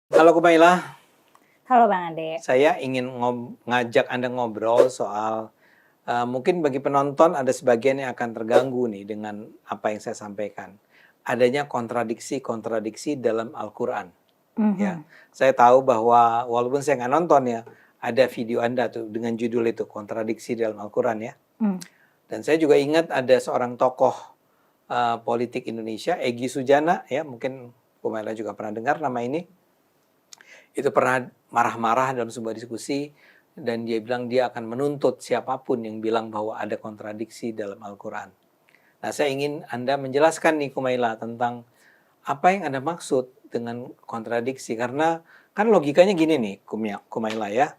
Halo Kumaila, Halo Bang Ade. saya ingin ngajak Anda ngobrol soal mungkin bagi penonton ada sebagian yang akan terganggu nih dengan apa yang saya sampaikan. Adanya kontradiksi-kontradiksi dalam Al-Quran. Ya, Mhm. saya tahu bahwa walaupun saya nggak nonton ya, ada video Anda tuh dengan judul itu kontradiksi dalam Al-Quran ya. Mmm. Dan saya juga ingat ada seorang tokoh politik Indonesia, Egy Sujana ya, mungkin Kumaila juga pernah dengar nama ini. Itu pernah marah-marah dalam sebuah diskusi dan dia bilang dia akan menuntut siapapun yang bilang bahwa ada kontradiksi dalam Al-Quran. Nah, saya ingin Anda menjelaskan nih Kumaila tentang apa yang Anda maksud dengan kontradiksi. Karena kan logikanya gini nih Kumaila ya.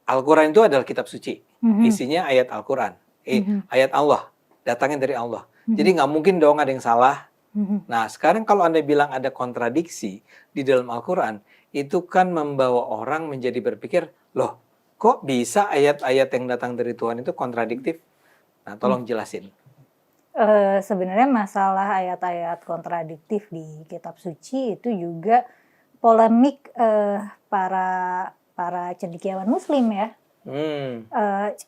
Al-Quran itu adalah kitab suci. Mhm. Isinya ayat Al-Quran. Mhm. Ayat Allah. Datangnya dari Allah. Mhm. Jadi nggak mungkin dong ada yang salah. Mhm. Nah, sekarang kalau Anda bilang ada kontradiksi di dalam Al-Quran, itu kan membawa orang menjadi berpikir, loh, kok bisa ayat-ayat yang datang dari Tuhan itu kontradiktif? Nah, Mmm. tolong jelasin. Sebenarnya masalah ayat-ayat kontradiktif di kitab suci itu juga polemik, para para cendekiawan muslim ya. Hmm,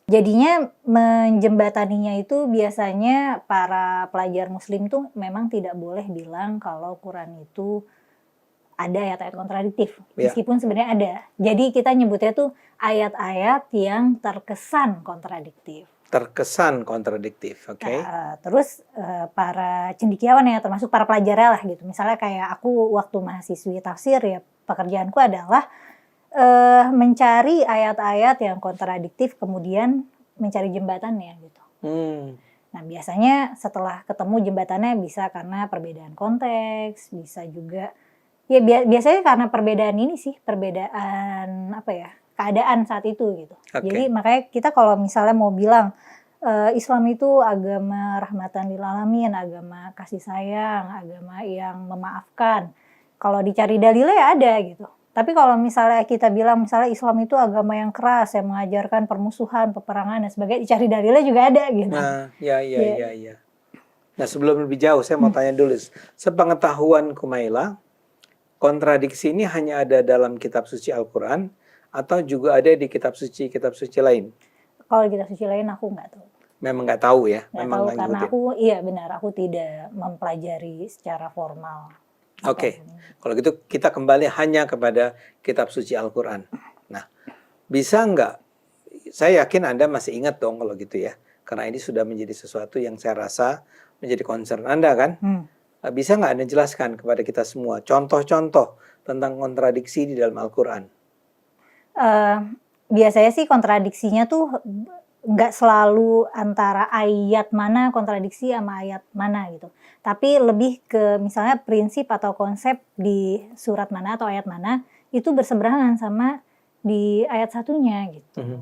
Jadinya menjembataninya itu biasanya para pelajar muslim tuh memang tidak boleh bilang kalau Quran itu ada ayat-ayat kontradiktif, ya, meskipun sebenarnya ada. Jadi kita nyebutnya tuh ayat-ayat yang terkesan kontradiktif. terkesan kontradiktif, oke? Nah, terus, para cendekiawan ya, termasuk para pelajarnya lah gitu. Misalnya kayak aku waktu mahasiswi tafsir ya, pekerjaanku adalah, mencari ayat-ayat yang kontradiktif, kemudian mencari jembatannya gitu. Hmm, Nah, biasanya setelah ketemu jembatannya bisa karena perbedaan konteks, bisa juga ya biasanya karena perbedaan ini sih, perbedaan apa ya, keadaan saat itu gitu. Jadi oke. makanya kita kalau misalnya mau bilang, Islam itu agama rahmatan lil alamin, agama kasih sayang, agama yang memaafkan. Kalau dicari dalilnya ya ada gitu. Tapi kalau misalnya kita bilang misalnya Islam itu agama yang keras, yang mengajarkan permusuhan, peperangan dan sebagainya, dicari dalilnya juga ada gitu. Nah, ya, ya, Ya, ya, ya. Nah, sebelum lebih jauh, saya mau mmm, tanya dulu. Sepengetahuan Kumaila, kontradiksi ini hanya ada dalam kitab suci Al-Quran atau juga ada di kitab suci lain? kalau di kitab suci lain aku nggak tahu. Memang nggak tahu ya, Nggak memang tahu nggak karena ngikutin. aku iya benar, aku tidak mempelajari secara formal Oke, apapun itu. kalau gitu kita kembali hanya kepada kitab suci Al-Quran. Nah, bisa nggak, saya yakin Anda masih ingat dong kalau gitu ya, karena ini sudah menjadi sesuatu yang saya rasa menjadi concern Anda kan. Hmm. Bisa nggak Anda jelaskan kepada kita semua contoh-contoh tentang kontradiksi di dalam Al-Quran? Eee, Biasanya sih kontradiksinya tuh nggak selalu antara ayat mana kontradiksi sama ayat mana gitu. Tapi lebih ke misalnya prinsip atau konsep di surat mana atau ayat mana, itu berseberangan sama di ayat satunya gitu. Mhm.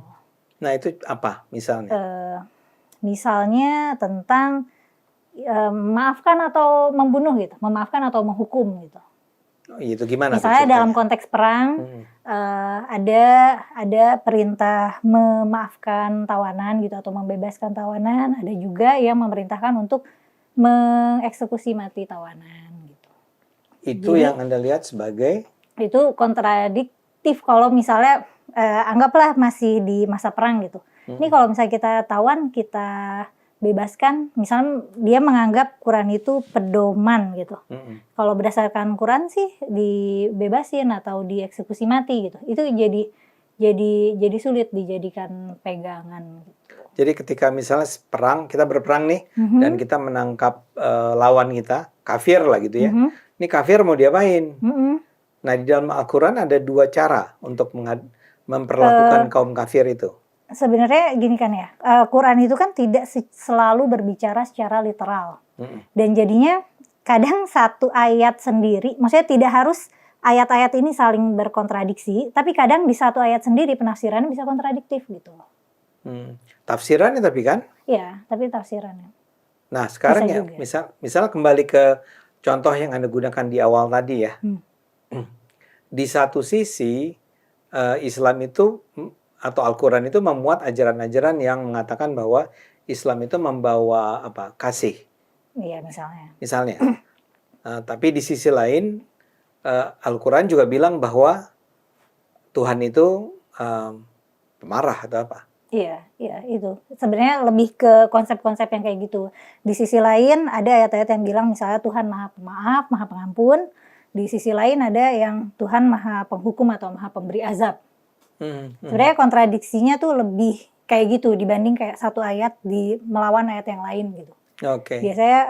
Nah, itu apa misalnya? Eee, Misalnya tentang, memaafkan atau membunuh gitu, memaafkan atau menghukum gitu. Oh, itu gimana tuh Misalnya dalam ceritanya? konteks perang, Mhm. ada perintah memaafkan tawanan gitu atau membebaskan tawanan, ada juga yang memerintahkan untuk mengeksekusi mati tawanan gitu. Itu Jadi yang Anda lihat sebagai itu kontradiktif kalau misalnya, anggaplah masih di masa perang gitu. Ini mhm, kalau misalnya kita tawan, kita bebaskan, misalnya dia menganggap Quran itu pedoman gitu. mhm. Kalau berdasarkan Quran sih dibebasin atau dieksekusi mati gitu. Itu jadi sulit dijadikan pegangan gitu. Jadi ketika misalnya perang, kita berperang nih dan Mhm. kita menangkap lawan kita, kafir lah gitu ya. Mhm. Ini kafir mau diapain? Mhm. Nah, di dalam Al-Quran ada dua cara untuk memperlakukan Eee, kaum kafir itu. Sebenarnya gini kan ya, Quran itu kan tidak selalu berbicara secara literal. Mhm. Dan jadinya kadang satu ayat sendiri, maksudnya tidak harus ayat-ayat ini saling berkontradiksi, tapi kadang di satu ayat sendiri penafsirannya bisa kontradiktif gitu loh. Tafsirannya tapi kan. Iya, tapi tafsirannya. Nah, Bisa sekarang ya, juga. misal kembali ke contoh yang Anda gudakan di awal tadi ya. Hmm. Di satu sisi Islam itu atau Al-Quran itu memuat ajaran-ajaran yang mengatakan bahwa Islam itu membawa apa kasih Iya misalnya. misalnya. Tapi di sisi lain Al-Quran juga bilang bahwa Tuhan itu pemarah atau apa? Iya, iya itu. Sebenarnya lebih ke konsep-konsep yang kayak gitu. Di sisi lain ada ayat-ayat yang bilang misalnya Tuhan Maha Pemaaf, Maha Pengampun. Di sisi lain ada yang Tuhan Maha Penghukum atau Maha Pemberi Azab. Sebenarnya kontradiksinya tuh lebih kayak gitu dibanding kayak satu ayat melawan ayat yang lain gitu. Oke. Biasanya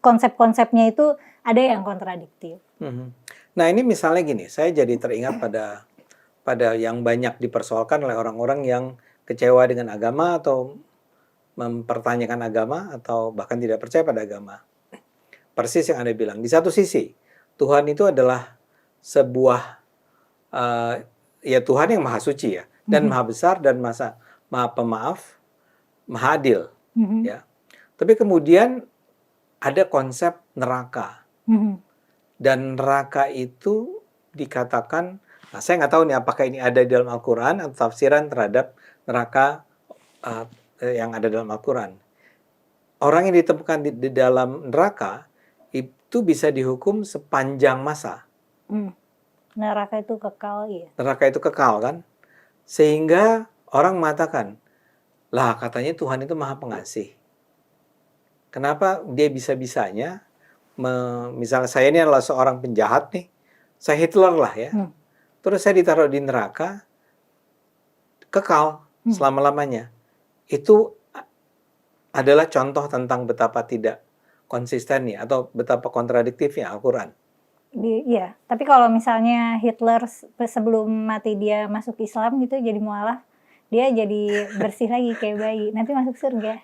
konsep-konsepnya itu ada yang kontradiktif. Nah ini misalnya gini, saya jadi teringat pada yang banyak dipersoalkan oleh orang-orang yang kecewa dengan agama atau mempertanyakan agama atau bahkan tidak percaya pada agama. Persis yang Anda bilang. Di satu sisi, Tuhan itu adalah sebuah ya Tuhan yang maha suci ya, dan maha besar dan maha pemaaf, maha adil. Ya. Tapi kemudian ada konsep neraka. Dan neraka itu dikatakan, nah saya nggak tahu nih apakah ini ada di dalam Al-Quran atau tafsiran terhadap neraka yang ada dalam Al-Quran. Orang yang ditemukan di dalam neraka itu bisa dihukum sepanjang masa. Neraka itu kekal, ya. Neraka itu kekal kan? Sehingga orang mengatakan, lah katanya Tuhan itu maha pengasih. Kenapa dia bisa-bisanya, misalnya saya ini adalah seorang penjahat nih, saya Hitler lah ya. Terus saya ditaruh di neraka, kekal selama-lamanya. Itu adalah contoh tentang betapa tidak konsistennya atau betapa kontradiktifnya Al-Quran. Iya, tapi kalau misalnya Hitler sebelum mati dia masuk Islam gitu jadi mualaf, dia jadi bersih lagi kayak bayi, nanti masuk surga.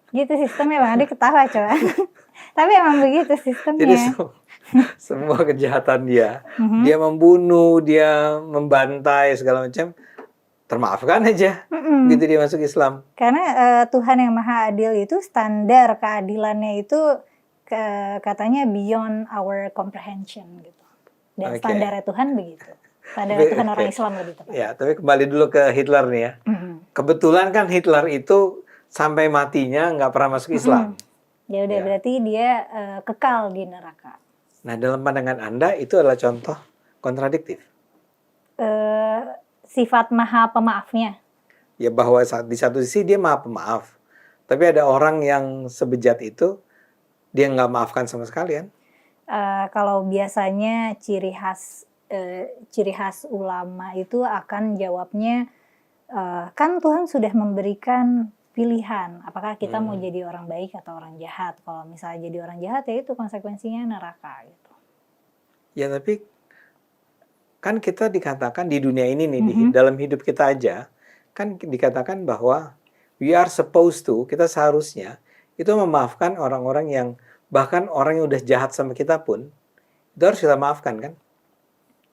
Gitu sistemnya Bang, dia ketawa coba. Tapi emang begitu sistemnya. Jadi semua kejahatan dia membunuh, dia membantai segala macam, termaafkan aja. Gitu dia masuk Islam. Karena Tuhan yang Maha Adil itu standar keadilannya itu katanya beyond our comprehension gitu. Dan standarnya Tuhan begitu. Standarnya Tuhan orang Islam lebih tepat. Ya, tapi kembali dulu ke Hitler nih ya. Kebetulan kan Hitler itu sampai matinya nggak pernah masuk Islam. Ya udah berarti dia kekal di neraka. Nah, dalam pandangan Anda itu adalah contoh kontradiktif. Sifat maha pemaafnya. Ya bahwa di satu sisi dia maha pemaaf. Tapi ada orang yang sebejat itu, dia nggak maafkan sama sekali kan? Kalau biasanya ciri khas ulama itu akan jawabnya, kan Tuhan sudah memberikan pilihan, apakah kita mau jadi orang baik atau orang jahat. Kalau misalnya jadi orang jahat ya itu konsekuensinya neraka gitu. Ya tapi kan kita dikatakan di dunia ini nih, dalam hidup kita aja, kan dikatakan bahwa we are supposed to, kita seharusnya itu memaafkan orang-orang yang, bahkan orang yang udah jahat sama kita pun, itu harus kita maafkan kan?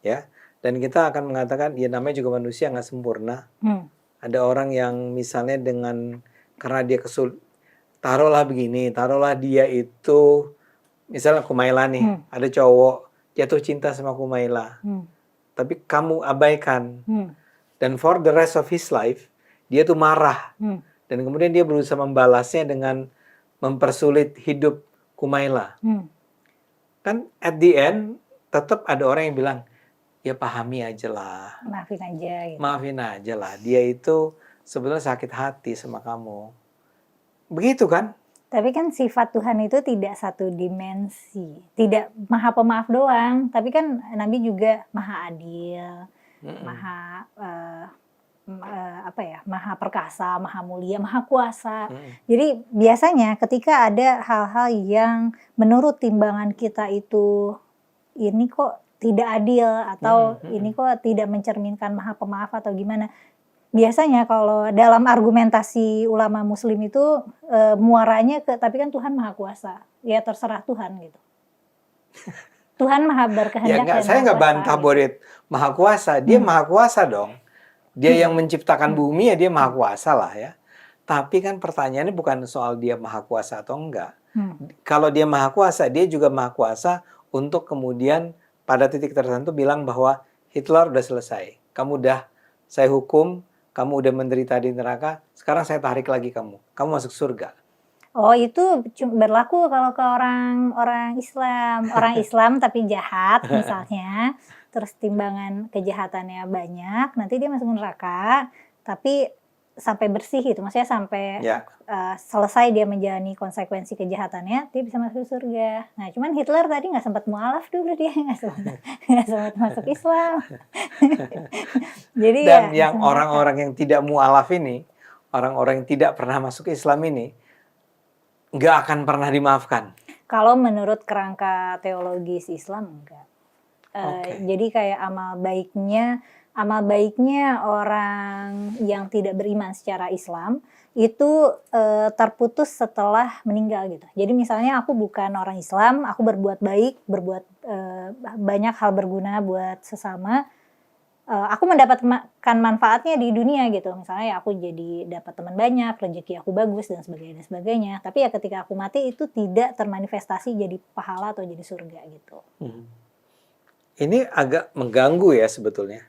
Ya, dan kita akan mengatakan, ya namanya juga manusia nggak sempurna. Ada orang yang misalnya karena dia taruhlah dia itu, misalnya Kumaila nih, ada cowok jatuh cinta sama Kumaila, tapi kamu abaikan, dan for the rest of his life, dia tuh marah, dan kemudian dia berusaha membalasnya dengan mempersulit hidup Kumaila. Kan at the end, tetap ada orang yang bilang, ya pahami aja lah. Maafin aja gitu. Maafin aja lah, dia itu sebenarnya sakit hati sama kamu. Begitu kan? Tapi kan sifat Tuhan itu tidak satu dimensi. Tidak maha pemaaf doang, tapi kan Nabi juga maha adil, maha maha perkasa, maha mulia, maha kuasa. Jadi biasanya ketika ada hal-hal yang menurut timbangan kita itu ini kok tidak adil atau ini kok tidak mencerminkan maha pemaaf atau gimana. Biasanya kalau dalam argumentasi ulama muslim itu muaranya tapi kan Tuhan maha kuasa. Ya terserah Tuhan gitu. Tuhan maha berkehendak. Ya saya nggak bantah Borit maha kuasa. Dia maha kuasa dong. Dia yang menciptakan bumi ya dia maha kuasa lah ya. Tapi kan pertanyaannya bukan soal dia maha kuasa atau enggak. Kalau dia maha kuasa, dia juga maha kuasa untuk kemudian pada titik tertentu bilang bahwa Hitler udah selesai. Saya hukum, kamu udah menderita di neraka, sekarang saya tarik lagi kamu masuk surga. Oh, itu berlaku kalau ke orang Islam. Orang Islam tapi jahat misalnya, terus timbangan kejahatannya banyak, nanti dia masuk neraka, tapi sampai bersih gitu, maksudnya sampai Ya. selesai dia menjalani konsekuensi kejahatannya, dia bisa masuk surga. Nah, cuman Hitler tadi nggak sempat mualaf dulu, dia nggak sempat masuk Islam. Jadi ya Dan yang masuk neraka. orang-orang yang tidak mualaf ini, orang-orang yang tidak pernah masuk Islam ini, nggak akan pernah dimaafkan. Kalau menurut kerangka teologis Islam enggak. Oke. Jadi kayak amal baiknya orang yang tidak beriman secara Islam itu terputus setelah meninggal gitu. Jadi misalnya aku bukan orang Islam, aku berbuat baik, berbuat banyak hal berguna buat sesama, aku mendapatkan manfaatnya di dunia gitu. Misalnya ya aku jadi dapat teman banyak, rezeki aku bagus dan sebagainya. Tapi ya ketika aku mati itu tidak termanifestasi jadi pahala atau jadi surga gitu. Ini agak mengganggu ya sebetulnya.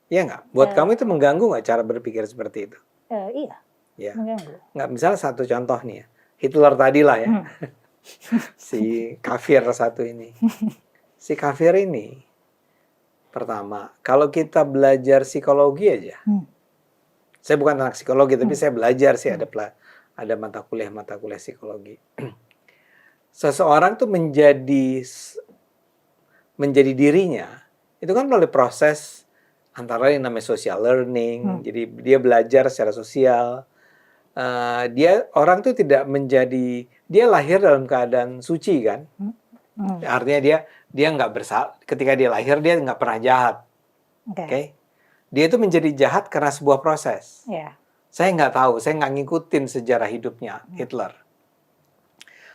Iya nggak? Buat kamu itu mengganggu nggak cara berpikir seperti itu? Iya, Ya. mengganggu. Nggak, misalnya satu contoh nih ya. Hitler tadi lah ya. Si kafir satu ini. Si kafir ini, pertama, kalau kita belajar psikologi aja. Saya bukan anak psikologi, tapi saya belajar sih ada mata kuliah psikologi. Seseorang tuh menjadi dirinya itu kan melalui proses antara yang namanya social learning. Jadi dia belajar secara sosial. Orang tuh tidak menjadi, dia lahir dalam keadaan suci kan. Artinya dia nggak bersalah. Ketika dia lahir dia nggak pernah jahat. Oke. Dia itu menjadi jahat karena sebuah proses. Saya nggak tahu, saya nggak ngikutin sejarah hidupnya Hitler.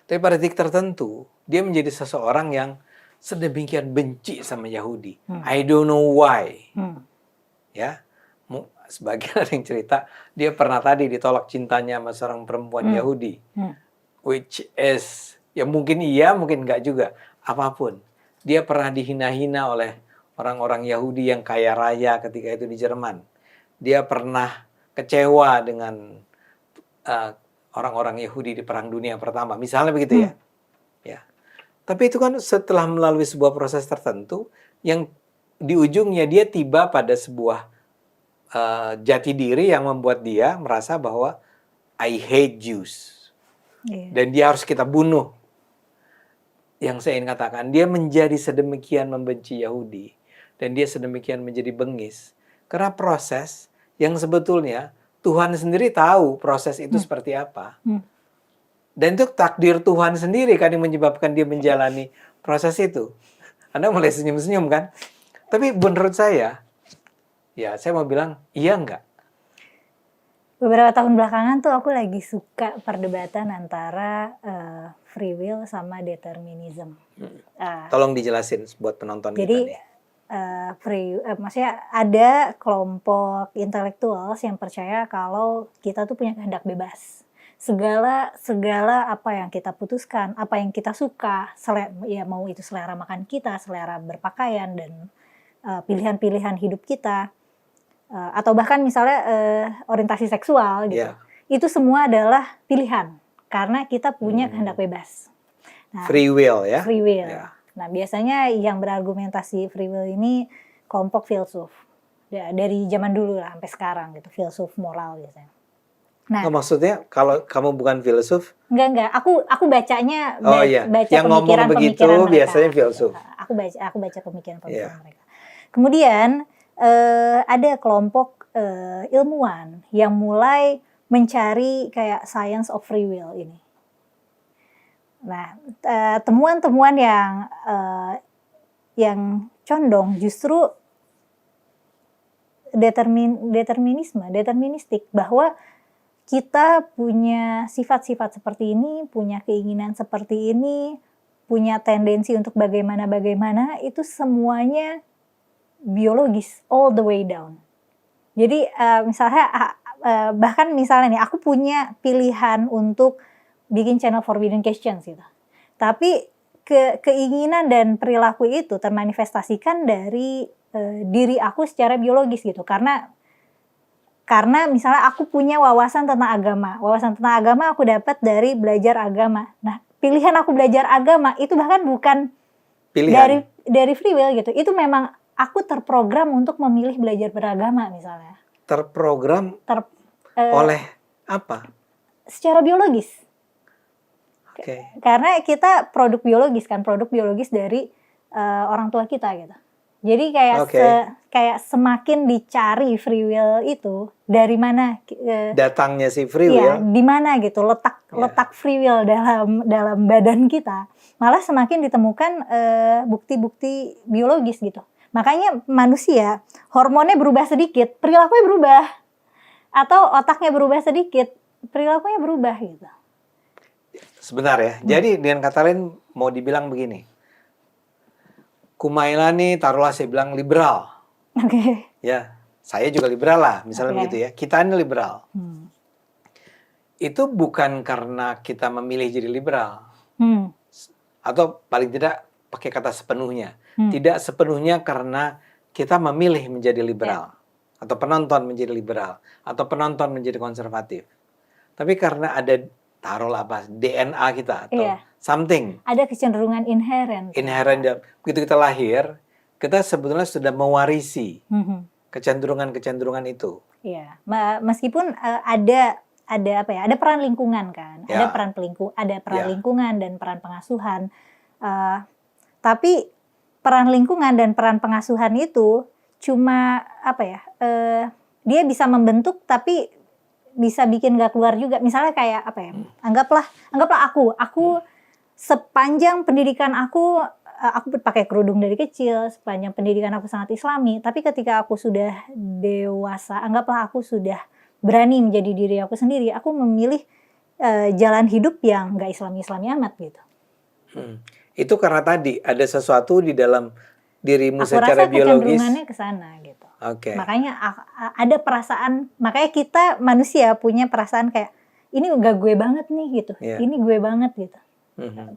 Tapi pada titik tertentu, dia menjadi seseorang yang sedemikian benci sama Yahudi. I don't know why. Ya, sebagian ada yang cerita, dia pernah tadi ditolak cintanya sama seorang perempuan Yahudi. Which is, ya mungkin iya, mungkin enggak juga. Apapun. Dia pernah dihina-hina oleh orang-orang Yahudi yang kaya raya ketika itu di Jerman. Dia pernah kecewa dengan orang-orang Yahudi di Perang Dunia Pertama. Misalnya begitu ya. Ya. Tapi itu kan setelah melalui sebuah proses tertentu, yang di ujungnya dia tiba pada sebuah jati diri yang membuat dia merasa bahwa I hate Jews. Dan dia harus kita bunuh. Yang saya ingin katakan, dia menjadi sedemikian membenci Yahudi. Dan dia sedemikian menjadi bengis. Karena proses yang sebetulnya Tuhan sendiri tahu proses itu seperti apa. Dan itu takdir Tuhan sendiri kan yang menyebabkan dia menjalani proses itu. Anda mulai senyum-senyum kan? Tapi menurut saya, ya saya mau bilang, iya enggak? Beberapa tahun belakangan tuh aku lagi suka perdebatan antara free will sama determinism. Tolong dijelasin buat penonton jadi, kita nih. Maksudnya ada kelompok intelektual yang percaya kalau kita tuh punya kehendak bebas. Segala apa yang kita putuskan, apa yang kita suka, ya mau itu selera makan kita, selera berpakaian dan pilihan-pilihan hidup kita, atau bahkan misalnya orientasi seksual gitu. Itu semua adalah pilihan karena kita punya kehendak bebas. Nah, free will ya. Free will. Nah, biasanya yang berargumentasi free will ini kelompok filsuf. Dari zaman dulu lah sampai sekarang gitu, filsuf moral biasanya. Nah, maksudnya kalau kamu bukan filsuf? Enggak. Aku bacanya baca yang ngomong begitu mereka. Biasanya filsuf. Aku baca pemikiran mereka. Kemudian ada kelompok ilmuwan yang mulai mencari kayak science of free will ini. Nah, temuan-temuan yang condong justru deterministik, bahwa kita punya sifat-sifat seperti ini, punya keinginan seperti ini, punya tendensi untuk bagaimana, itu semuanya biologis all the way down. Jadi misalnya bahkan misalnya nih, aku punya pilihan untuk bikin channel Forbidden Questions gitu. Tapi keinginan dan perilaku itu termanifestasikan dari diri aku secara biologis gitu. Karena Karena misalnya aku punya wawasan tentang agama. Wawasan tentang agama aku dapat dari belajar agama. Nah, pilihan aku belajar agama itu bahkan bukan Pilihan. dari free will gitu. Itu memang aku terprogram untuk memilih belajar beragama misalnya. Terprogram Eh, oleh apa? secara biologis. Oke. Karena kita produk biologis dari orang tua kita gitu. Jadi Oke. kayak semakin dicari free will itu dari mana Datangnya si free ya, will. di mana gitu letak free will dalam badan kita. Malah semakin ditemukan bukti-bukti biologis gitu. Makanya manusia hormonnya berubah sedikit, perilakunya berubah. Atau otaknya berubah sedikit, perilakunya berubah gitu. Sebentar ya. Jadi dengan kata lain mau dibilang begini. Kumaila nih taruhlah saya bilang liberal. Oke. Ya, saya juga liberal lah, misalnya Oke. begitu ya. Kita ini liberal. Hmm. Itu bukan karena kita memilih jadi liberal. Hmm. Atau paling tidak pakai kata sepenuhnya. Hmm. Tidak sepenuhnya karena kita memilih menjadi liberal. Atau penonton menjadi liberal. Atau penonton menjadi konservatif. Tapi karena ada taruhlah apa DNA kita atau Iya. something Ada kecenderungan inherent. begitu kita lahir, kita sebetulnya sudah mewarisi Mhm. kecenderungan-kecenderungan itu. Iya, meskipun ada apa ya? Ada peran lingkungan kan, Ya. ada peran Ya. lingkungan dan peran pengasuhan. Tapi peran lingkungan dan peran pengasuhan itu cuma apa ya? Dia bisa membentuk tapi bisa bikin nggak keluar juga. Misalnya kayak apa ya? Anggaplah aku sepanjang pendidikan aku pakai kerudung dari kecil, sepanjang pendidikan aku sangat Islami. Tapi ketika aku sudah dewasa, anggaplah aku sudah berani menjadi diri aku sendiri, aku memilih jalan hidup yang nggak Islami amat gitu. Itu karena tadi ada sesuatu di dalam dirimu Aku secara rasa biologis. kecenderungannya ke sana gitu. Oke. Makanya ada perasaan, makanya kita manusia punya perasaan kayak ini gak gue banget nih gitu. Iya. Ini gue banget gitu.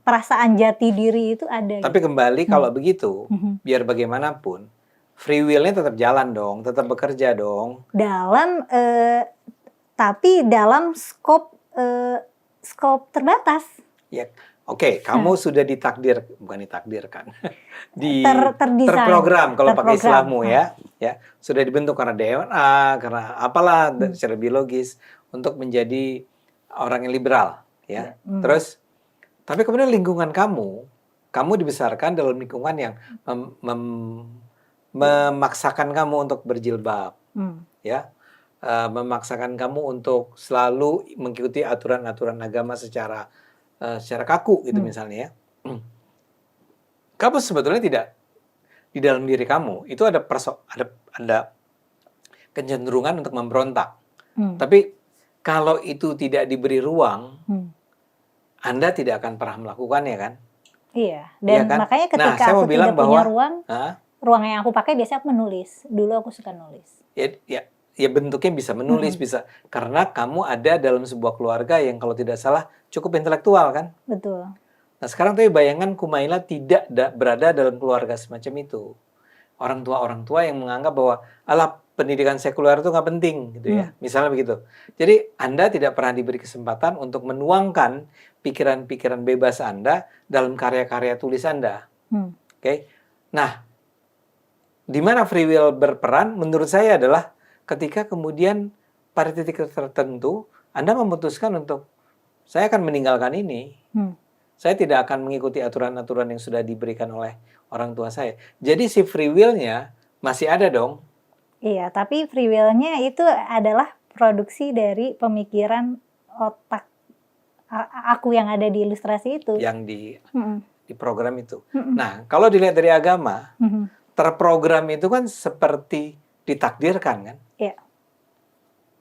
Perasaan jati diri itu ada. Tapi gitu. kembali kalau begitu, biar bagaimanapun, free will-nya tetap jalan dong, tetap bekerja dong. Tapi dalam skop terbatas. Ya, oke, kamu sudah bukan ditakdirkan, Terdesain. terprogram kalau pakai Terprogram. istilahmu ya, sudah dibentuk karena DNA, karena apalah secara biologis untuk menjadi orang yang liberal, ya. Terus, tapi kemudian lingkungan kamu dibesarkan dalam lingkungan yang memaksakan kamu untuk berjilbab, ya. Memaksakan kamu untuk selalu mengikuti aturan-aturan agama secara kaku gitu misalnya ya. Kamu sebetulnya tidak di dalam diri kamu itu ada kecenderungan untuk memberontak. Tapi kalau itu tidak diberi ruang, Anda tidak akan pernah melakukannya kan? Iya. Dan kan? makanya ketika saya mau aku bilang tidak punya bahwa ruang yang aku pakai biasanya aku menulis. Dulu aku suka nulis. Ya bentuknya bisa menulis, bisa karena kamu ada dalam sebuah keluarga yang kalau tidak salah cukup intelektual kan? Betul. Nah sekarang tuh bayangan Kumaila tidak berada dalam keluarga semacam itu. Orang tua yang menganggap bahwa alah pendidikan sekuler itu nggak penting gitu ya. Misalnya begitu. Jadi Anda tidak pernah diberi kesempatan untuk menuangkan pikiran-pikiran bebas Anda dalam karya-karya tulis Anda. Oke. Nah, di mana free will berperan menurut saya adalah ketika kemudian pada titik tertentu Anda memutuskan untuk saya akan meninggalkan ini. Saya tidak akan mengikuti aturan-aturan yang sudah diberikan oleh orang tua saya. Jadi si free will-nya masih ada dong. Iya, tapi free will-nya itu adalah produksi dari pemikiran otak aku yang ada di ilustrasi itu. Yang di program itu. Nah, kalau dilihat dari agama, terprogram itu kan seperti ditakdirkan kan? Iya.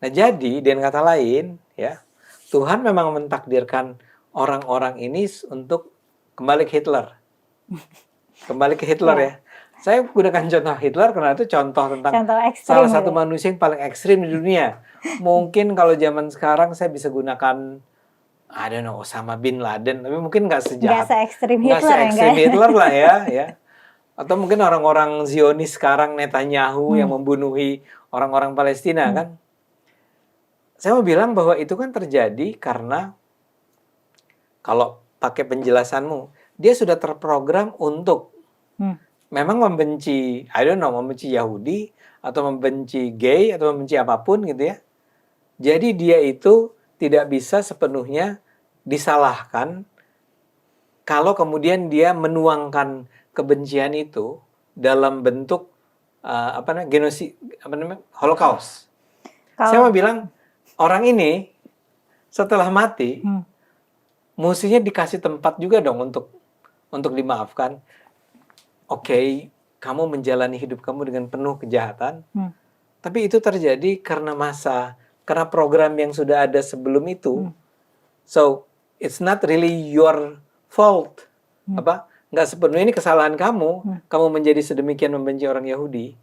Nah, jadi dengan kata lain, ya, Tuhan memang mentakdirkan orang-orang ini untuk kembali ke Hitler. Kembali ke Hitler ya. Saya gunakan contoh Hitler karena itu contoh tentang salah satu manusia yang paling ekstrim di dunia. Mungkin kalau zaman sekarang saya bisa gunakan I don't know, Osama bin Laden, tapi mungkin nggak sejahat. Nggak se-ekstrim Hitler lah ya. Atau mungkin orang-orang Zionis sekarang Netanyahu yang membunuhi orang-orang Palestina kan. Saya mau bilang bahwa itu kan terjadi karena kalau pakai penjelasanmu, dia sudah terprogram untuk Hmm. memang membenci, I don't know, membenci Yahudi atau membenci gay atau membenci apapun gitu ya. Jadi dia itu tidak bisa sepenuhnya disalahkan kalau kemudian dia menuangkan kebencian itu dalam bentuk Holocaust. Saya Kalau mau bilang orang ini setelah mati Hmm. mestinya dikasih tempat juga dong untuk dimaafkan. Oke, kamu menjalani hidup kamu dengan penuh kejahatan, Hmm. tapi itu terjadi karena karena program yang sudah ada sebelum itu. So, it's not really your fault. Nggak sepenuhnya ini kesalahan kamu. Kamu menjadi sedemikian membenci orang Yahudi.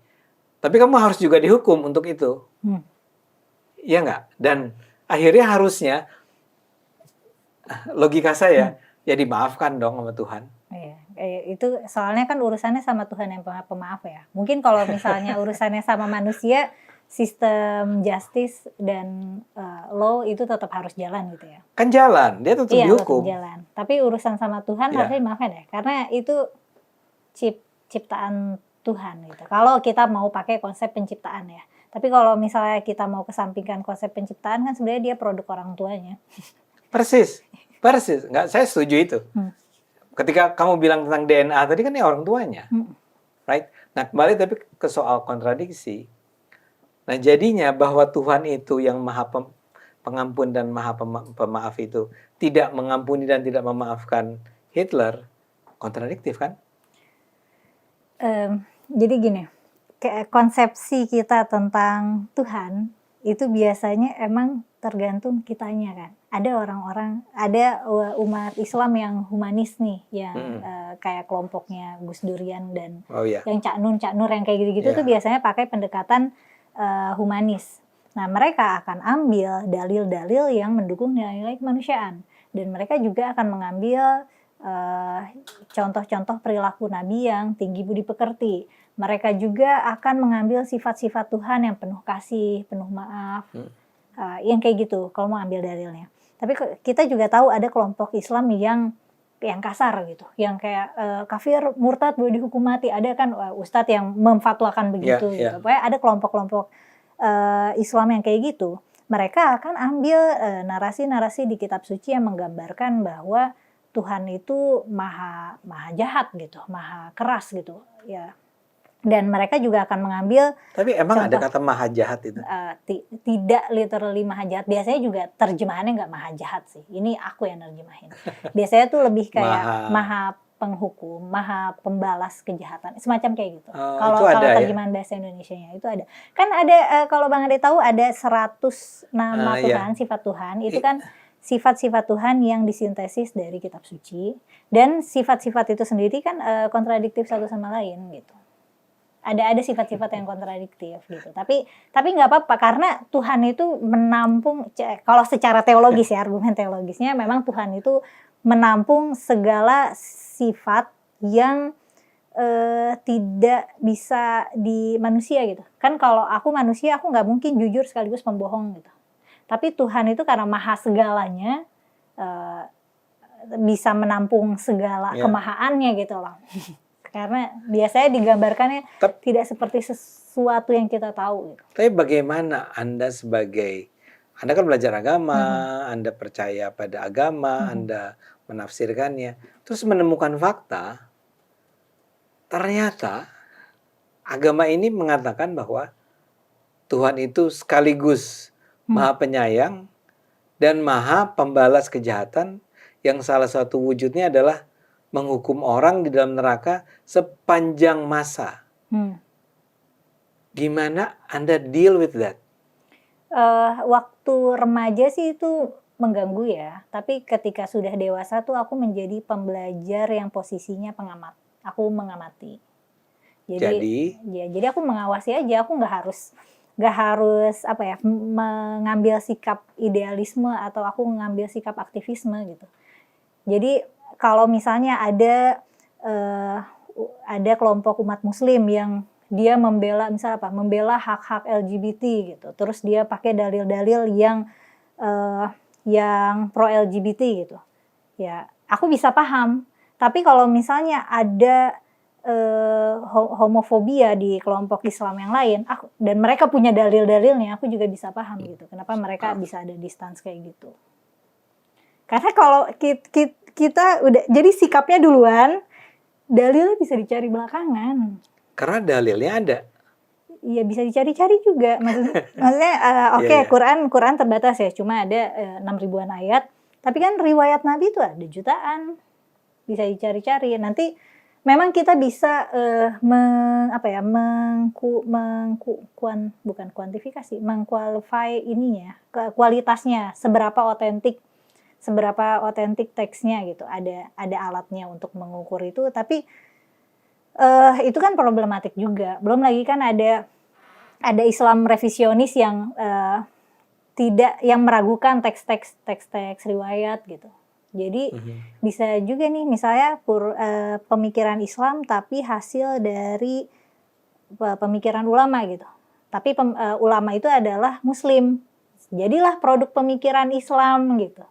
Tapi kamu harus juga dihukum untuk itu. Iya nggak? Dan akhirnya harusnya, logika saya, ya dimaafkan dong sama Tuhan. Iya, itu soalnya kan urusannya sama Tuhan yang pemaaf ya. Mungkin kalau misalnya urusannya sama manusia, sistem justice dan law itu tetap harus jalan gitu ya. Kan jalan, dia tetap Iya, tetap dihukum. jalan. Tapi urusan sama Tuhan harusnya dimaafkan ya, karena itu ciptaan Tuhan gitu. Kalau kita mau pakai konsep penciptaan ya. Tapi kalau misalnya kita mau kesampingkan konsep penciptaan kan sebenarnya dia produk orang tuanya. Persis. Nggak, saya setuju itu. Ketika kamu bilang tentang DNA tadi kan ya orang tuanya. Right? Nah, kembali tapi ke soal kontradiksi. Nah, jadinya bahwa Tuhan itu yang maha pengampun dan maha pemaaf itu tidak mengampuni dan tidak memaafkan Hitler, kontradiktif kan? Jadi gini, kayak konsepsi kita tentang Tuhan itu biasanya emang tergantung kitanya kan. Ada orang-orang, ada umat Islam yang humanis nih, yang kayak kelompoknya Gus Durian dan yang Cak Nun yang kayak gitu-gitu tuh biasanya pakai pendekatan humanis. Nah, mereka akan ambil dalil-dalil yang mendukung nilai-nilai kemanusiaan, dan mereka juga akan mengambil contoh-contoh perilaku Nabi yang tinggi budi pekerti. Mereka juga akan mengambil sifat-sifat Tuhan yang penuh kasih, penuh maaf, yang kayak gitu kalau mau ambil dalilnya. Tapi kita juga tahu ada kelompok Islam yang kasar gitu, yang kayak kafir, murtad, boleh dihukum mati. Ada kan ustadz yang memfatwakan begitu. Gitu. Pokoknya ada kelompok-kelompok Islam yang kayak gitu. Mereka akan ambil narasi-narasi di kitab suci yang menggambarkan bahwa Tuhan itu maha jahat gitu, maha keras gitu, ya. Dan mereka juga akan mengambil. Tapi emang ada kata maha jahat itu? Tidak literally maha jahat. Biasanya juga terjemahannya nggak maha jahat sih. Ini aku yang nerjemahin. Biasanya tuh lebih kayak maha penghukum, maha pembalas kejahatan, semacam kayak gitu. Kalau terjemahan bahasa Indonesianya itu ada. Kan ada kalau Bang Ade tahu ada 100 nama Tuhan, sifat Tuhan. Itu kan sifat-sifat Tuhan yang disintesis dari kitab suci, dan sifat-sifat itu sendiri kan kontradiktif satu sama lain gitu. Ada sifat-sifat yang kontradiktif gitu. Tapi nggak apa-apa karena Tuhan itu menampung, kalau secara teologis ya, argumen teologisnya memang Tuhan itu menampung segala sifat yang tidak bisa di manusia gitu. Kan kalau aku manusia, aku nggak mungkin jujur sekaligus pembohong gitu. Tapi Tuhan itu karena maha segalanya, bisa menampung segala kemahaannya gitu loh. Karena biasanya digambarkannya tidak seperti sesuatu yang kita tahu. Gitu. Tapi bagaimana Anda Anda kan belajar agama, Anda percaya pada agama, Anda menafsirkannya, terus menemukan fakta, ternyata agama ini mengatakan bahwa Tuhan itu sekaligus maha penyayang dan maha pembalas kejahatan, yang salah satu wujudnya adalah menghukum orang di dalam neraka sepanjang masa. Gimana Anda deal with that? Waktu remaja sih itu mengganggu ya. Tapi ketika sudah dewasa tuh aku menjadi pembelajar yang posisinya pengamat. Aku mengamati. Jadi aku mengawasi aja. Aku nggak harus mengambil sikap idealisme atau aku mengambil sikap aktivisme gitu. Jadi kalau misalnya ada kelompok umat Muslim yang dia membela misal apa? Membela hak-hak LGBT gitu. Terus dia pakai dalil-dalil yang pro LGBT gitu. Ya, aku bisa paham. Tapi kalau misalnya ada homofobia di kelompok Islam yang lain, dan mereka punya dalil-dalilnya, aku juga bisa paham gitu. Kenapa mereka bisa ada distance kayak gitu? Karena kalau kita udah jadi sikapnya duluan, dalilnya bisa dicari belakangan. Karena dalilnya ada. Iya, bisa dicari-cari juga. Maksudnya Iya. Quran terbatas ya, cuma ada 6.000-an ayat. Tapi kan riwayat Nabi itu ada jutaan. Bisa dicari-cari. Nanti memang kita bisa mengkualify ininya, kualitasnya, seberapa otentik teksnya gitu. Ada alatnya untuk mengukur itu, tapi itu kan problematik juga. Belum lagi kan ada Islam revisionis yang yang meragukan teks riwayat gitu. Jadi bisa juga nih misalnya pemikiran Islam tapi hasil dari pemikiran ulama gitu. Tapi ulama itu adalah Muslim. Jadilah produk pemikiran Islam gitu.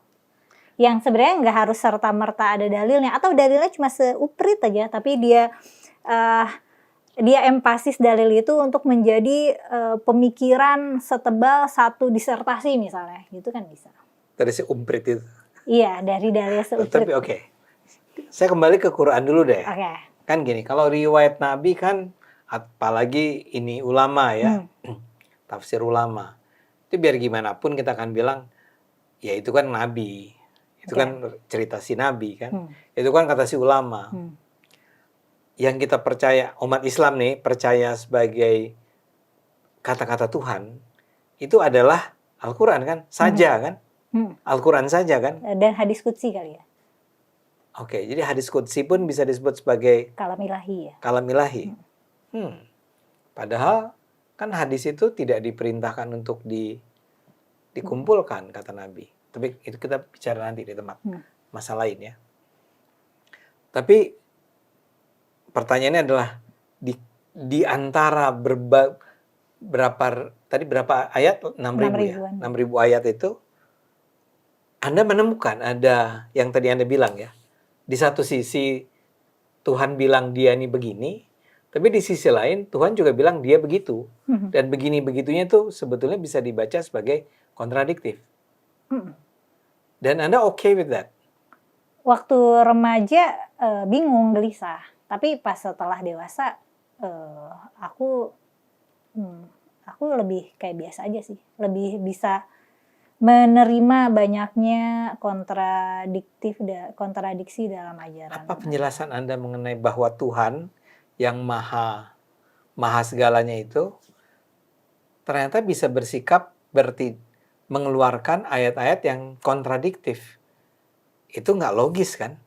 Yang sebenarnya nggak harus serta-merta ada dalilnya, atau dalilnya cuma seuprit aja, tapi dia empasis dalil itu untuk menjadi pemikiran setebal satu disertasi misalnya, gitu kan bisa. Dari si umprit itu. Iya, dari dalil seuprit. Tapi oke. Saya kembali ke Quran dulu deh. Oke. Kan gini, kalau riwayat Nabi kan, apalagi ini ulama ya, tafsir ulama, itu biar gimana pun kita akan bilang, ya itu kan Nabi, itu kan cerita si Nabi kan, itu kan kata si ulama. Yang kita percaya, umat Islam nih percaya sebagai kata-kata Tuhan, itu adalah Al-Quran kan, saja kan, Al-Quran saja kan. Dan hadis qudsi kali ya. Oke, jadi hadis qudsi pun bisa disebut sebagai kalam ilahi ya. Kalam ilahi. Padahal kan hadis itu tidak diperintahkan untuk dikumpulkan kata Nabi. Tapi itu kita bicara nanti di tempat masa lain ya. Tapi pertanyaannya adalah di antara berapa ayat? 6.000 ya. 6.000 ayat itu Anda menemukan ada yang tadi Anda bilang ya. Di satu sisi Tuhan bilang dia ini begini, tapi di sisi lain Tuhan juga bilang dia begitu. Dan begini-begitunya itu sebetulnya bisa dibaca sebagai kontradiktif. Dan Anda okay with that? Waktu remaja bingung, gelisah. Tapi pas setelah dewasa aku lebih kayak biasa aja sih. Lebih bisa menerima banyaknya kontradiksi dalam ajaran. Apa penjelasan Anda mengenai bahwa Tuhan yang maha segalanya itu ternyata bisa bersikap mengeluarkan ayat-ayat yang kontradiktif? Itu nggak logis kan?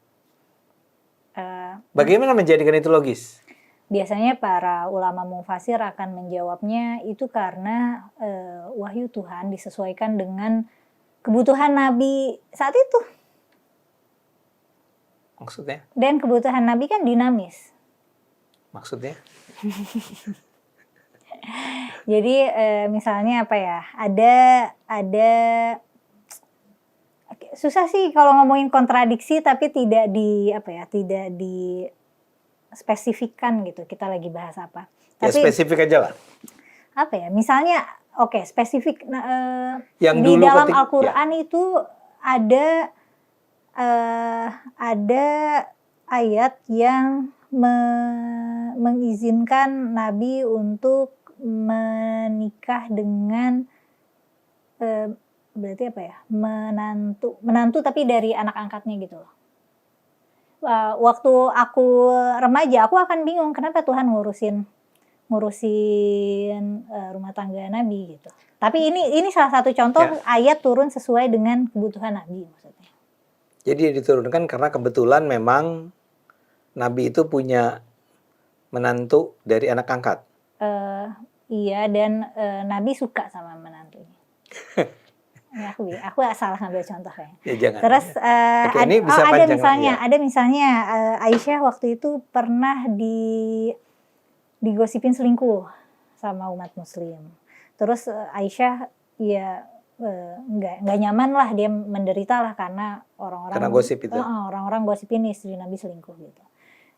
Bagaimana menjadikan itu logis? Biasanya para ulama mufasir akan menjawabnya itu karena wahyu Tuhan disesuaikan dengan kebutuhan Nabi saat itu. Maksudnya? Dan kebutuhan Nabi kan dinamis. Maksudnya? Jadi misalnya apa ya? Ada susah sih kalau ngomongin kontradiksi tapi tidak di spesifikkan gitu. Kita lagi bahas apa? Ya, tapi spesifik aja lah. Apa ya? Misalnya spesifik yang di dalam Al-Qur'an itu ada ayat yang mengizinkan Nabi untuk menikah dengan berarti apa ya? Menantu tapi dari anak angkatnya gitu loh. Waktu aku remaja, aku akan bingung kenapa Tuhan ngurusin rumah tangga Nabi gitu. Tapi ini salah satu contoh ayat turun sesuai dengan kebutuhan Nabi maksudnya. Jadi diturunkan karena kebetulan memang Nabi itu punya menantu dari anak angkat. Iya, dan Nabi suka sama menantunya. Aku salah ngambil contoh kayaknya. Ya, jangan. Terus ada misalnya Aisyah waktu itu pernah digosipin selingkuh sama umat muslim. Terus Aisyah ya nggak nyaman lah, dia menderita lah karena Karena gosip itu. orang-orang gosipin istri Nabi selingkuh gitu.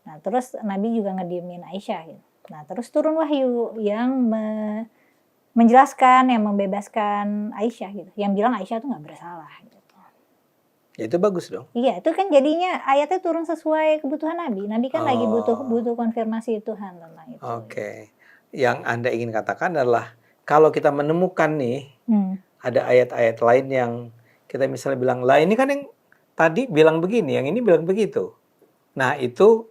Nah terus Nabi juga ngediemin Aisyah gitu. Nah terus turun wahyu yang menjelaskan, yang membebaskan Aisyah gitu, yang bilang Aisyah tuh nggak bersalah gitu. Ya itu bagus dong. Iya, itu kan jadinya ayatnya turun sesuai kebutuhan Nabi. Nabi kan lagi butuh konfirmasi Tuhan tentang itu. Oke. Yang Anda ingin katakan adalah kalau kita menemukan nih ada ayat-ayat lain yang kita misalnya bilang, lah ini kan yang tadi bilang begini, yang ini bilang begitu. Nah itu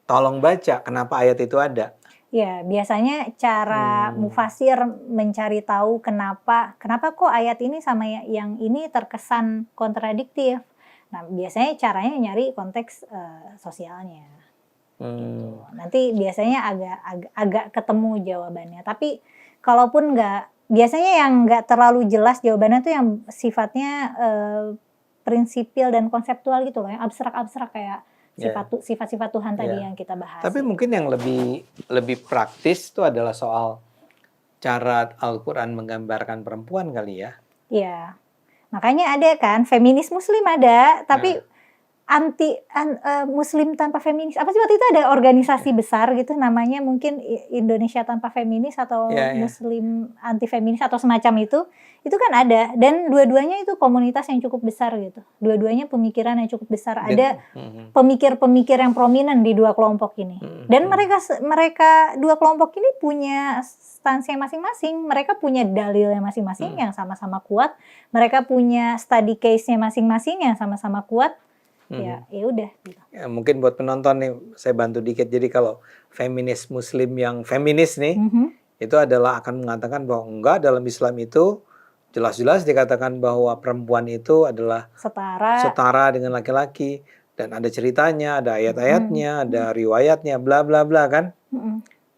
tolong baca kenapa ayat itu ada. Ya, biasanya cara mufasir mencari tahu kenapa kok ayat ini sama yang ini terkesan kontradiktif. Nah, biasanya caranya nyari konteks sosialnya. Gitu. Nanti biasanya agak ketemu jawabannya. Tapi kalaupun biasanya yang nggak terlalu jelas jawabannya tuh yang sifatnya prinsipil dan konseptual gitu loh, yang abstrak-abstrak kayak sifat-sifat Tuhan tadi yang kita bahas. Tapi mungkin yang lebih praktis itu adalah soal cara Al-Quran menggambarkan perempuan kali ya. Iya. Makanya ada kan feminis muslim ada, tapi muslim tanpa feminis. Apa sih waktu itu ada organisasi besar gitu namanya mungkin Indonesia Tanpa Feminis atau Muslim Anti Feminis atau semacam itu. Itu kan ada dan dua-duanya itu komunitas yang cukup besar gitu. Dua-duanya pemikiran yang cukup besar. Ada pemikir-pemikir yang prominent di dua kelompok ini. Dan mereka dua kelompok ini punya stance masing-masing. Mereka punya dalilnya masing-masing yang sama-sama kuat. Mereka punya study case-nya masing-masing yang sama-sama kuat. Ya udah gitu. Ya, mungkin buat penonton nih saya bantu dikit. Jadi kalau feminis muslim yang feminis nih itu adalah akan mengatakan bahwa enggak, dalam Islam itu jelas-jelas dikatakan bahwa perempuan itu adalah setara dengan laki-laki dan ada ceritanya, ada ayat-ayatnya, ada riwayatnya, bla bla bla kan.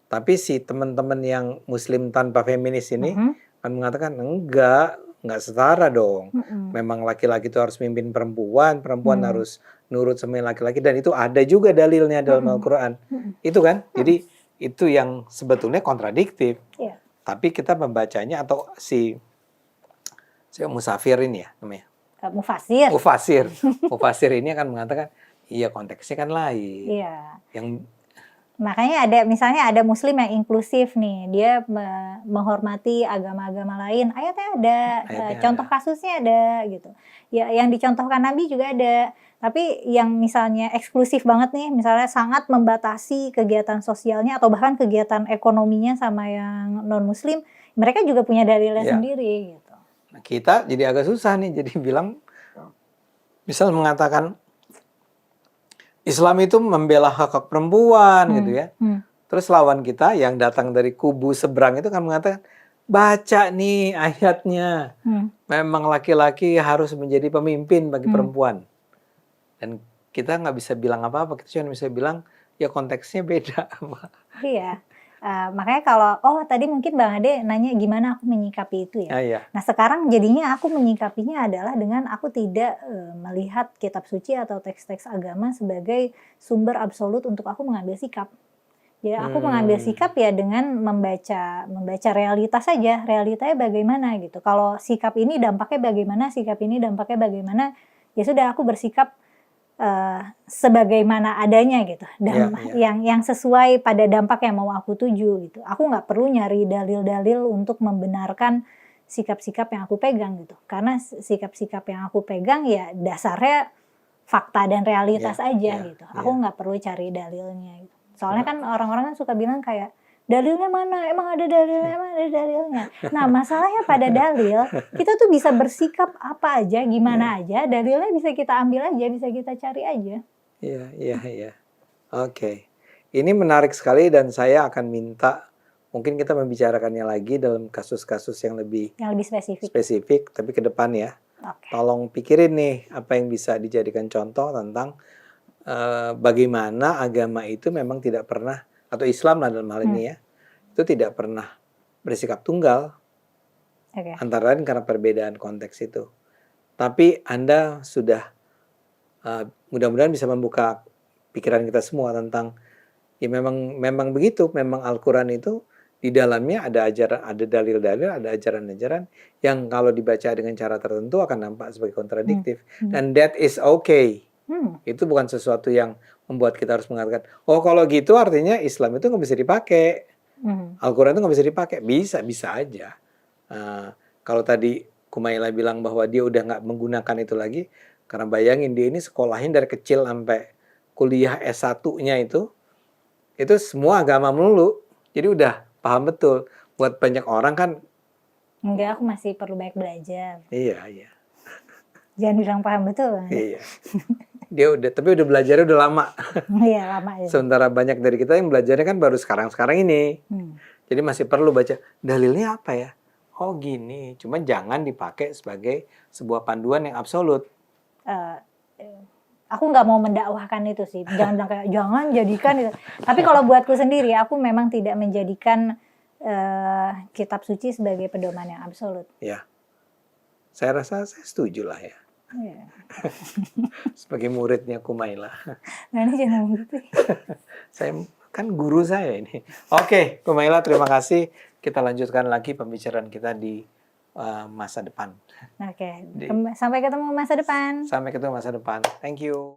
Tapi si teman-teman yang muslim tanpa feminis ini akan mengatakan enggak setara dong. Memang laki-laki itu harus mimpin perempuan harus nurut sama laki-laki, dan itu ada juga dalilnya dalam Al-Quran. Itu kan, jadi itu yang sebetulnya kontradiktif. Tapi kita membacanya atau musafir ini ya namanya. Mufasir ini akan mengatakan, iya konteksnya kan lain. Yang makanya misalnya ada muslim yang inklusif nih, dia menghormati agama-agama lain, ayatnya ada, contoh kasusnya ada gitu. Ya, yang dicontohkan Nabi juga ada. Tapi yang misalnya eksklusif banget nih, misalnya sangat membatasi kegiatan sosialnya atau bahkan kegiatan ekonominya sama yang non muslim, mereka juga punya dalilnya sendiri gitu. Nah, kita jadi agak susah nih, jadi bilang misal mengatakan Islam itu membela hak perempuan gitu ya. Terus lawan kita yang datang dari kubu seberang itu kan mengatakan, baca nih ayatnya. Memang laki-laki harus menjadi pemimpin bagi perempuan. Dan kita nggak bisa bilang apa-apa, kita cuma bisa bilang ya konteksnya beda. Iya. Makanya kalau tadi mungkin Bang Ade nanya gimana aku menyikapi itu ya. Nah sekarang jadinya aku menyikapinya adalah dengan aku tidak melihat kitab suci atau teks-teks agama sebagai sumber absolut untuk aku mengambil sikap. Jadi aku mengambil sikap ya dengan membaca realitas saja, realitanya bagaimana gitu. Kalau sikap ini dampaknya bagaimana, sikap ini dampaknya bagaimana, ya sudah aku bersikap sebagaimana adanya gitu, yang sesuai pada dampak yang mau aku tuju gitu. Aku nggak perlu nyari dalil-dalil untuk membenarkan sikap-sikap yang aku pegang gitu, karena sikap-sikap yang aku pegang ya dasarnya fakta dan realitas aja gitu. Aku nggak perlu cari dalilnya gitu. Soalnya kan orang-orang kan suka bilang kayak, dalilnya mana? Emang ada dalilnya? Nah, masalahnya pada dalil, kita tuh bisa bersikap apa aja, gimana aja, dalilnya bisa kita ambil aja, bisa kita cari aja. Iya. Oke. Ini menarik sekali dan saya akan minta, mungkin kita membicarakannya lagi dalam kasus-kasus yang lebih spesifik, tapi ke depan ya. Tolong pikirin nih, apa yang bisa dijadikan contoh tentang bagaimana agama itu memang tidak pernah, atau Islam lah dalam hal ini ya, itu tidak pernah bersikap tunggal, antara lain karena perbedaan konteks itu. Tapi Anda sudah mudah-mudahan bisa membuka pikiran kita semua tentang Ya memang begitu, memang Al-Qur'an itu di dalamnya ada ajaran, ada dalil-dalil, ada ajaran-ajaran yang kalau dibaca dengan cara tertentu akan nampak sebagai kontradiktif. Dan that is okay. Itu bukan sesuatu yang membuat kita harus mengatakan, oh kalau gitu artinya Islam itu nggak bisa dipakai. Al-Quran itu nggak bisa dipakai. Bisa aja. Kalau tadi Kumaila bilang bahwa dia udah nggak menggunakan itu lagi, karena bayangin dia ini sekolahin dari kecil sampai kuliah S1-nya itu semua agama melulu. Jadi udah paham betul. Buat banyak orang kan. Enggak, aku masih perlu banyak belajar. Iya. Jangan bilang paham betul. Iya. Dia tapi udah belajarnya udah lama. Iya, lama ya. Sementara banyak dari kita yang belajarnya kan baru sekarang ini. Jadi masih perlu baca dalilnya apa ya? Oh gini, cuman jangan dipakai sebagai sebuah panduan yang absolut. Aku nggak mau mendakwahkan itu sih. Jangan bilang kayak jangan jadikan itu. Tapi kalau buatku sendiri, aku memang tidak menjadikan kitab suci sebagai pedoman yang absolut. Ya, saya rasa saya setuju lah ya. Yeah. Sebagai muridnya Kumaila. Nah, ini jangan gitu. Saya kan guru saya ini. Oke, Kumaila, terima kasih. Kita lanjutkan lagi pembicaraan kita di masa depan. Oke, sampai ketemu masa depan. Sampai ketemu masa depan. Thank you.